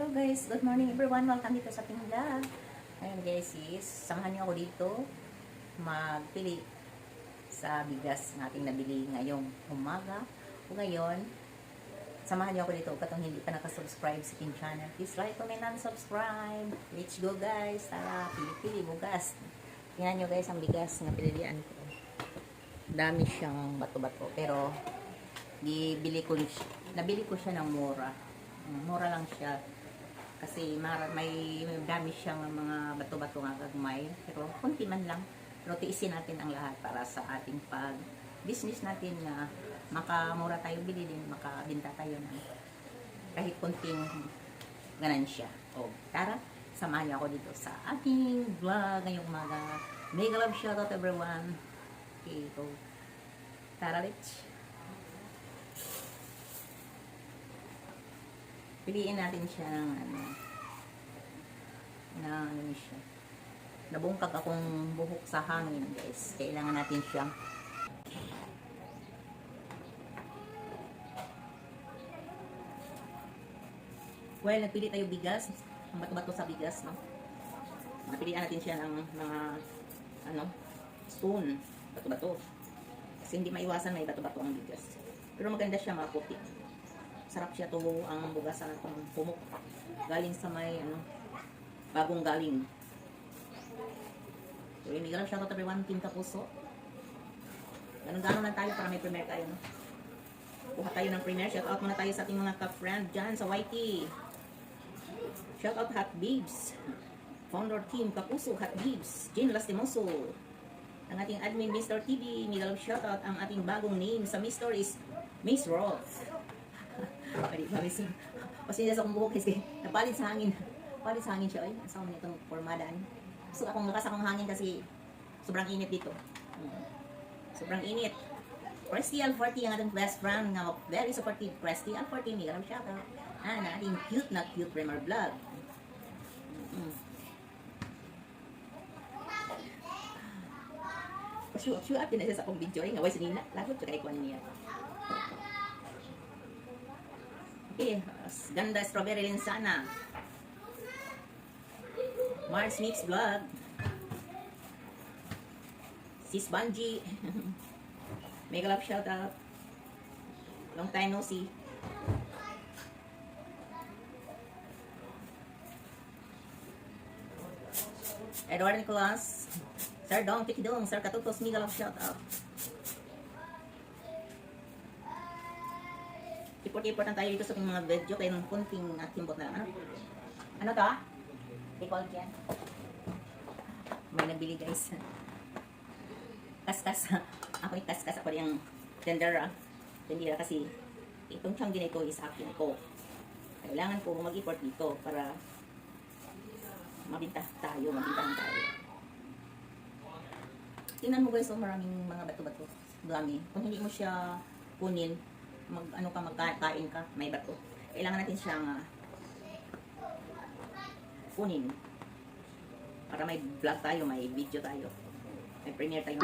Hello guys, good morning everyone. Welcome dito sa ating vlog. Ngayon guys samahan niyo ako dito magpili sa bigas na ating nabili ngayong umaga. O ngayon, samahan niyo ako dito katong hindi pa nakasubscribe sa ating channel. Please like, comment, and subscribe. Let's go guys. Tara, pili-pili bugas. Tingnan niyo guys ang bigas na pinilian ko. Dami siyang bato-bato pero nabili ko siya ng mura. Mura lang siya kasi may dami siyang mga bato-bato nga gagmay, pero kunti man lang, pero tiisin natin ang lahat para sa ating pag business natin na makamura tayo bili din, makabenta tayo ng kahit kunting ganansya. O tara, samahan niyo ako dito sa ating vlog ngayong umaga. Mega love shoutout everyone. Okay, go. Tara, let's piliin natin siya ng ano siya. Nabungkag akong buhok sa hangin guys. Kailangan natin siya. Well, nagpili tayo bigas. Ang bato-bato sa bigas, no? Napilian natin siya ng mga spoon. Bato-bato. Kasi hindi maiwasan may bato-bato ang bigas. Pero maganda siya, mga puti. Sarap siya to ang bugasan ng pumok. Galing sa may bagong galing. So yun, nagalang shoutout everyone, Team Kapuso. Ganun-ganon lang tayo para may premiere tayo, no? Kuha tayo ng premiere. Shoutout muna tayo sa ating mga ka-friend dyan sa YT. Shoutout Hot Babes. Founder Team Kapuso, Hot Babes. Jean Lastimoso. Ang ating admin Mr. TV. Nagalang shoutout ang ating bagong name sa Mr. is Miss Roth. Kasi nasa akong buhok kasi napalit sa hangin. Palit sa hangin siya. Ay, asawa nitong formadaan. So akong lakas akong hangin kasi sobrang init dito. Sobrang init. Presty Al40 ang ating best friend nga very supportive. Presty Al40, may galang shoutout. Na ating cute na cute Premier Vlog. Show up din na siya sa akong video. Ay, ngaway sinina. Lagot siya kay Kwan niya. Okay, ganda strawberry din sana. Mars Mix Vlog. Sis Bungie. Mega love shout out. Long time no see. Edward Nicolas. Sir Dong Tikidong. Sir Katutos. Mega love shout out. Important tayo dito sa ating mga video kaya ng kunting timbot na lang. Ano to? Recall yan. May nabili guys. Kaskas. Ako yung kaskas. Ako yung tendera. Tendera kasi itong tiyang ginito is akin ko. Kailangan ko mag-import dito para mabintahan tayo. Tingnan mo guys, maraming mga bato-bato. Dami. Kung hindi mo siya kunin, magkain ka, may bato. Kailangan natin siyang kunin para may vlog tayo, may video tayo, may premiere tayo.